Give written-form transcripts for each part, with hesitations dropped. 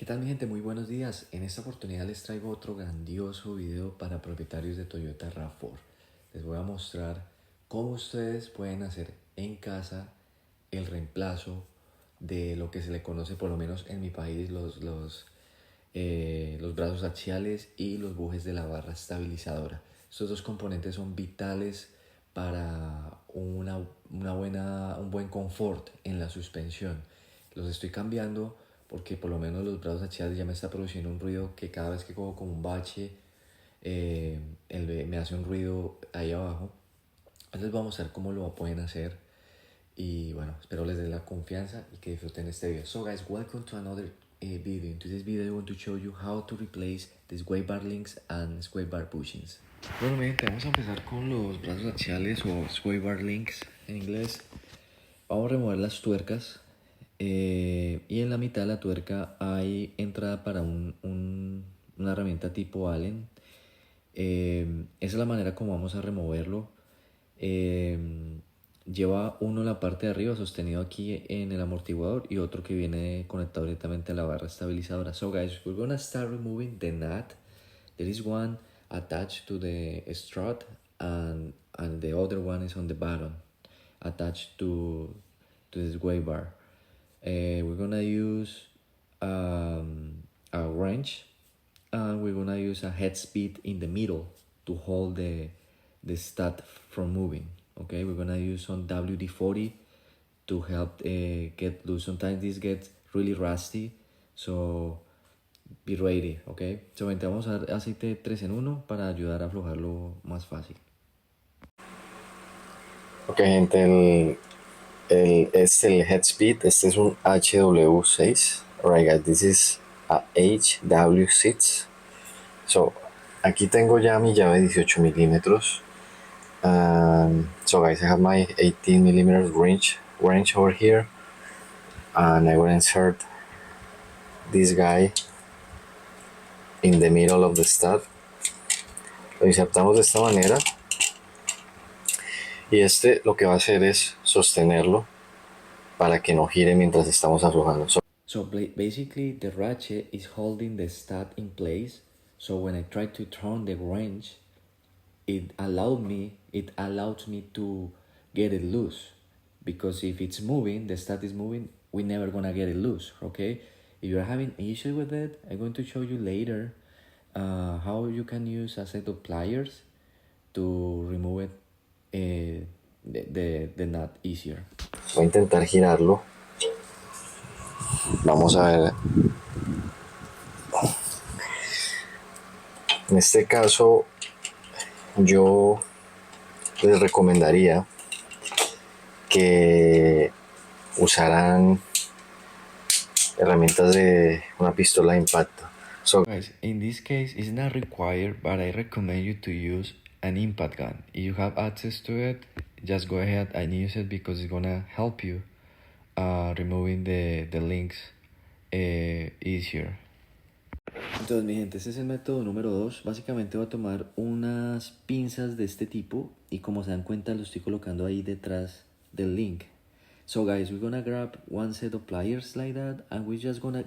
¿Qué tal mi gente? Muy buenos días. En esta oportunidad les traigo otro grandioso video para propietarios de Toyota RAV4. Les voy a mostrar cómo ustedes pueden hacer en casa el reemplazo de lo que se le conoce, por lo menos en mi país, los brazos axiales y los bujes de la barra estabilizadora. Estos dos componentes son vitales para un buen confort en la suspensión. Los estoy cambiando porque por lo menos los brazos axiales ya me está produciendo un ruido que cada vez que cojo como un bache me hace un ruido ahí abajo. Les voy a mostrar cómo lo pueden hacer y bueno, espero les dé la confianza y que disfruten este video. So guys, welcome to another video. In today's video I want to show you how to replace the sway bar links and sway bar bushings. Bueno, mi gente, vamos a empezar con los brazos axiales o sway bar links en inglés. Vamos a remover las tuercas y en la mitad de la tuerca hay entrada para una herramienta tipo Allen. Esa es la manera como vamos a removerlo. Lleva uno la parte de arriba sostenido aquí en el amortiguador y otro que viene conectado directamente a la barra estabilizadora. So guys, we're gonna start removing the nut. There is one attached to the strut and the other one is on the bottom attached to the sway bar. We're gonna use a wrench and we're gonna use a head speed in the middle to hold the stud from moving. Okay, we're gonna use some WD-40 to help get loose. Sometimes this gets really rusty, so be ready. Okay, so vamos a dar aceite 3 en 1 para ayudar a aflojarlo más fácil. Ok, gente, este el head speed, este es un HW6. Alright guys, this is a HW6. So, aquí tengo ya mi llave de 18 milímetros. So guys, I have my 18 millimeters wrench over here, and I will insert this guy in the middle of the stud. Lo insertamos de esta manera y este lo que va a hacer es sostenerlo para que no gire mientras estamos aflojando. So basically the ratchet is holding the stud in place, so when I try to turn the wrench, it allows me to get it loose, because if it's moving, the stud is moving, we're never gonna get it loose. Okay, if you're having issue with it, I'm going to show you later how you can use a set of pliers to remove it, the nut easier. Voy a intentar girarlo. Vamos a ver. En este caso, yo les recomendaría que usaran herramientas de una pistola de impacto. So guys, in this case, it's not required, but I recommend you to use an impact gun. If you have access to it, just go ahead and use it because it's gonna help you removing the links easier. Entonces mi gente, este es el método número 2. Básicamente voy a tomar unas pinzas de este tipo y como se dan cuenta lo estoy colocando ahí detrás del link. So guys, we're gonna grab one set of pliers like that and we're just gonna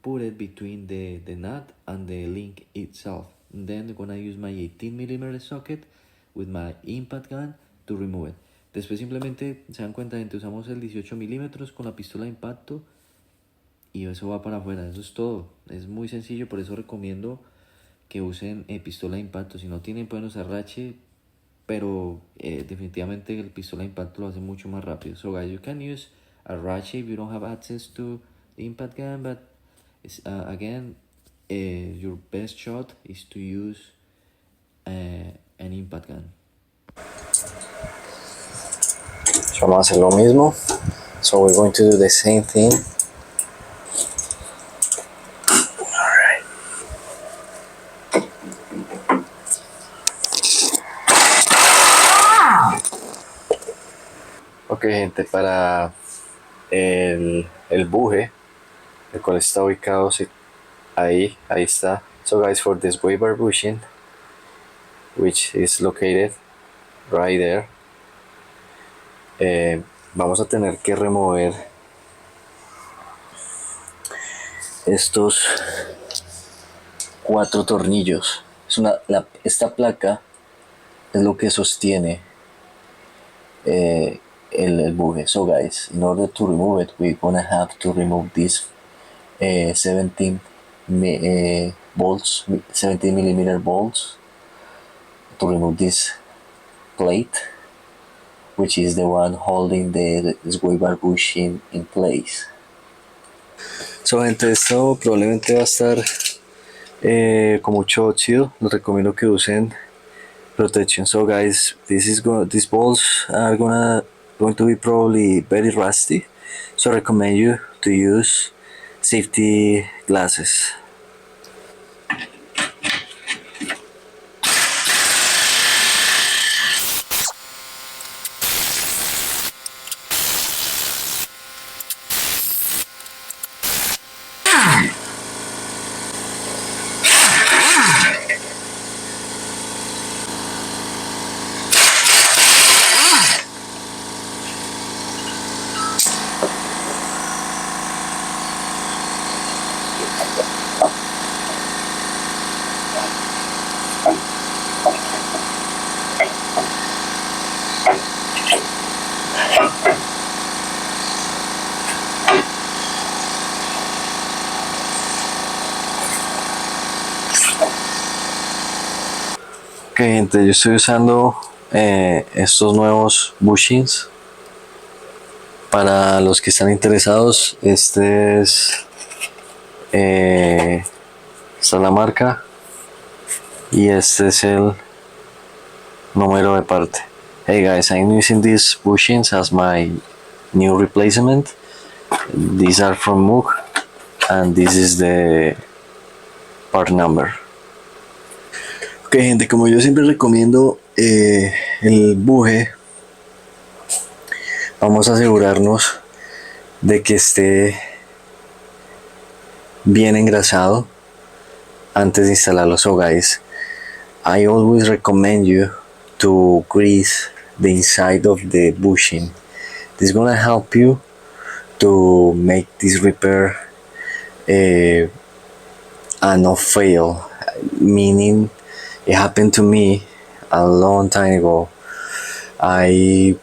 put it between the nut and the link itself. And then I'm gonna use my 18mm socket with my impact gun to remove it. Después simplemente se dan cuenta, gente, usamos el 18mm con la pistola de impacto y eso va para afuera. Eso es todo. Es muy sencillo, por eso recomiendo que usen pistola de impacto. Si no tienen, pueden usar ratchet, pero definitivamente el pistola de impacto lo hace mucho más rápido. So guys, you can use a ratchet if you don't have access to the impact gun, but again, your best shot is to use an impact gun. So vamos a hacer lo mismo. So we're going to do the same thing. Alright. Ok, gente, para el buje, el cual está ubicado ahí está. So guys, for this sway bar bushing, which is located right there, vamos a tener que remover estos 4 tornillos. Esta placa es lo que sostiene el buje. So guys, in order to remove it, we're gonna have to remove these 17 bolts, 17 millimeter bolts, to remove this plate, which is the one holding the sway bar bushing in place. So gente, esto probablemente va a estar con mucho óxido. Les recomiendo que usen protection. So guys, these balls are going to be probably very rusty, so I recommend you to use safety glasses. Ok gente, yo estoy usando estos nuevos bushings. Para los que están interesados, esta es la marca y este es el número de parte. Hey guys, I'm using these bushings as my new replacement. These are from Moog and this is the part number. Ok gente, como yo siempre recomiendo el buje, vamos a asegurarnos de que esté bien engrasado antes de instalarlo. So guys, I always recommend you to grease the inside of the bushing. This is gonna help you to make this repair not fail. Meaning, it happened to me a long time ago. I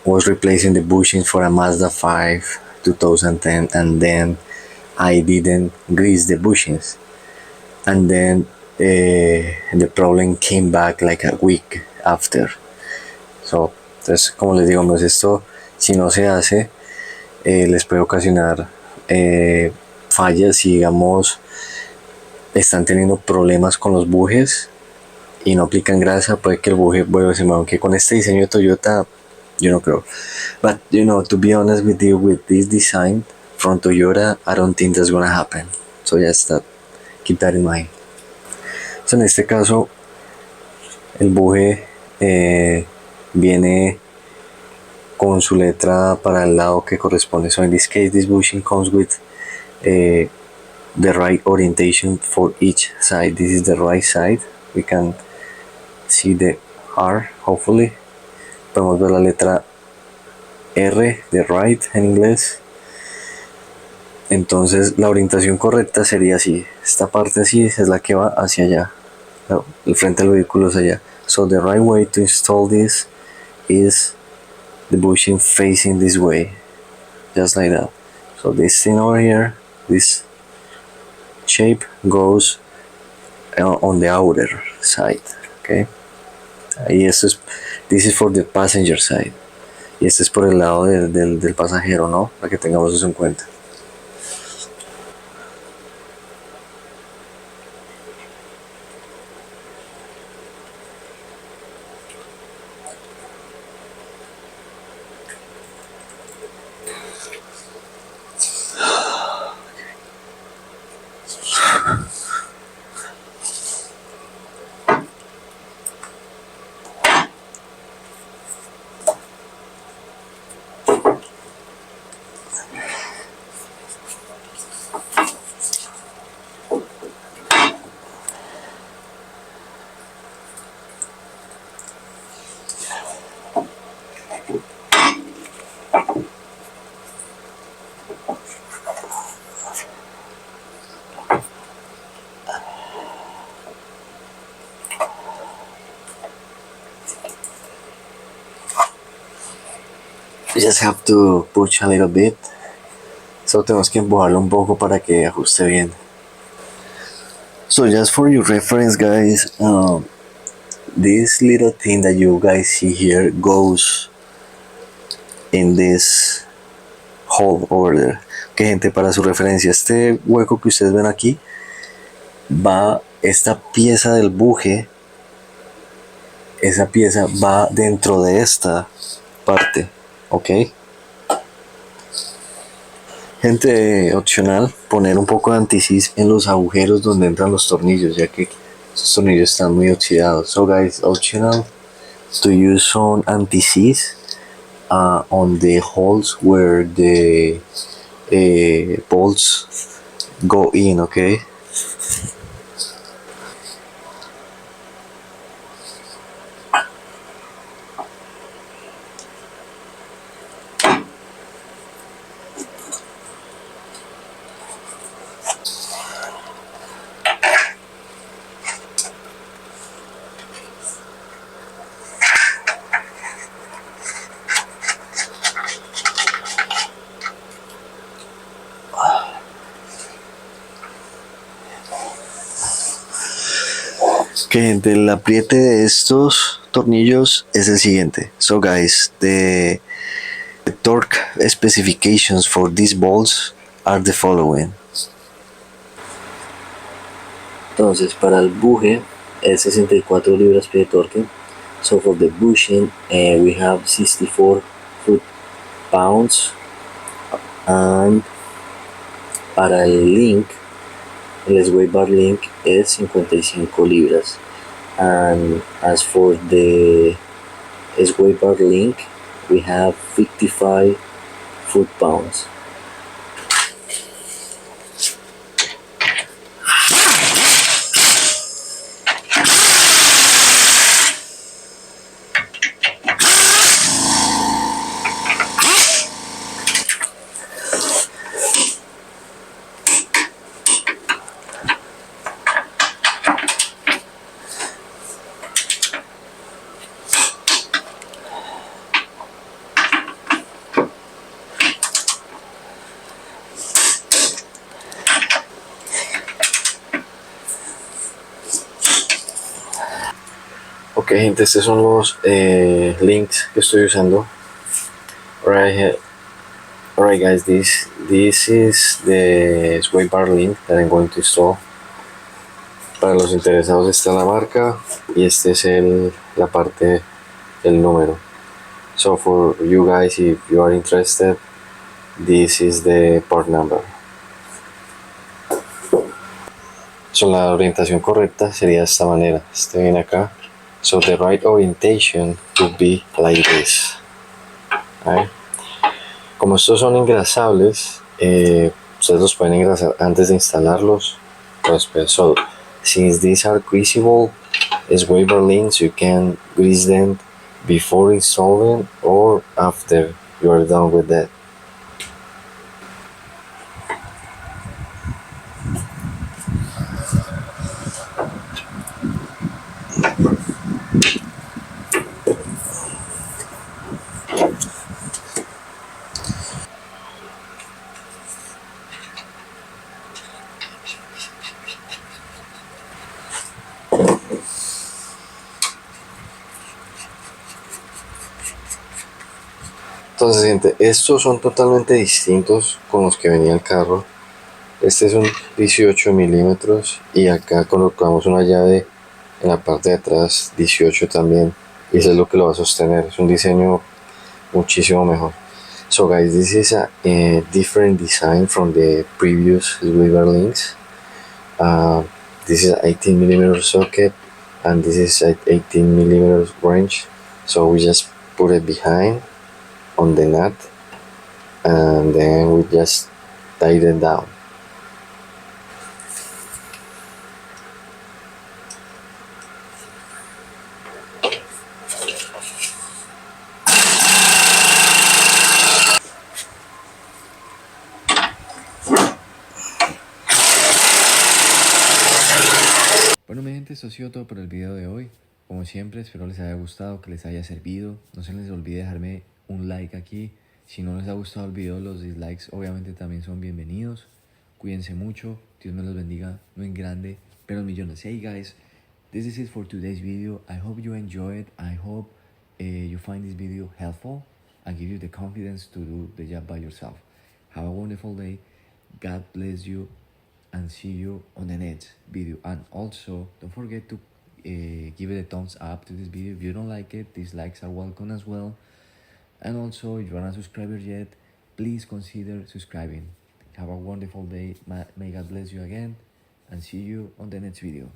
was replacing the bushing for a Mazda 5 2010, and then I didn't grease the bushings, and then the problem came back like a week after. So, entonces, como les digo, esto, si no se hace, les puede ocasionar fallas. Si digamos están teniendo problemas con los bujes y no aplican grasa, puede que el buje vuelva a ser, aunque con este diseño de Toyota yo no creo. But to be honest with you, with this design from Toyota, I don't think that's gonna happen. So just keep that in mind. So, en este caso el buje viene con su letra para el lado que corresponde. So in this case, this bushing comes with the right orientation for each side. This is the right side. We can see the R, hopefully. Podemos ver la letra R de right en inglés. Entonces la orientación correcta sería así. Esta parte así es la que va hacia allá. No, el frente del vehículo es allá. So the right way to install this is the bushing facing this way, just like that. So this thing over here, this shape goes on the outer side, okay. Y this is for the passenger side. Y este es por el lado del pasajero, ¿no? Para que tengamos eso en cuenta. just have to push a little bit. So tenemos que empujarlo un poco para que ajuste bien. So just for your reference, guys, this little thing that you guys see here goes in this hole over there. Que gente, para su referencia, este hueco que ustedes ven aquí va, esta pieza del buje, esa pieza va dentro de esta parte, ¿ok? Gente, opcional, poner un poco de anti-seize en los agujeros donde entran los tornillos, ya que esos tornillos están muy oxidados. So guys, optional to use some anti-seize on the holes where the bolts go in, okay? Que gente, el apriete de estos tornillos es el siguiente. So guys, the torque specifications for these bolts are the following. Entonces, para el buje es 64 libras-pie de torque. So for the bushing, we have 64 foot-pounds. And para el link, el sway bar link es 55 libras. And as for the sway bar link, we have 55 foot-pounds. Ok, gente, estos son los links que estoy usando. Alright guys, this is the sway bar link that I'm going to install. Para los interesados está la marca y este es la parte del número. So for you guys, if you are interested, this is the part number. So la orientación correcta sería de esta manera. Este viene acá. So the right orientation would be like this. Right? Como estos son engrasables, ustedes los pueden engrasar antes de instalarlos. Pues, so since these are greasable sway bar links, you can grease them before installing or after you are done with that. Entonces, gente, estos son totalmente distintos con los que venía el carro. Este es un 18 milímetros y acá colocamos una llave en la parte de atrás 18 también, y eso es lo que lo va a sostener. Es un diseño muchísimo mejor. So guys, this is a different design from the previous Weaver links. This is an 18 millimeter socket and this is an 18 millimeter wrench. So we just put it behind on the nut and then we just tighten it down. Bueno, mi gente, esto ha sido todo por el video de hoy. Como siempre, espero les haya gustado, que les haya servido. No se les olvide dejarme un like aquí Si no les ha gustado el video, los dislikes obviamente también son bienvenidos. Cuídense mucho, Dios me los bendiga, no en grande, pero en millones. Hey guys, this is it for today's video. I hope you enjoy it. I hope you find this video helpful and give you the confidence to do the job by yourself. Have a wonderful day. God bless you and see you on the next video. And also don't forget to give it a thumbs up to this video. If you don't like it, dislikes are welcome as well. And also, if you're not a subscriber yet, please consider subscribing. Have a wonderful day. May God bless you again, and see you on the next video.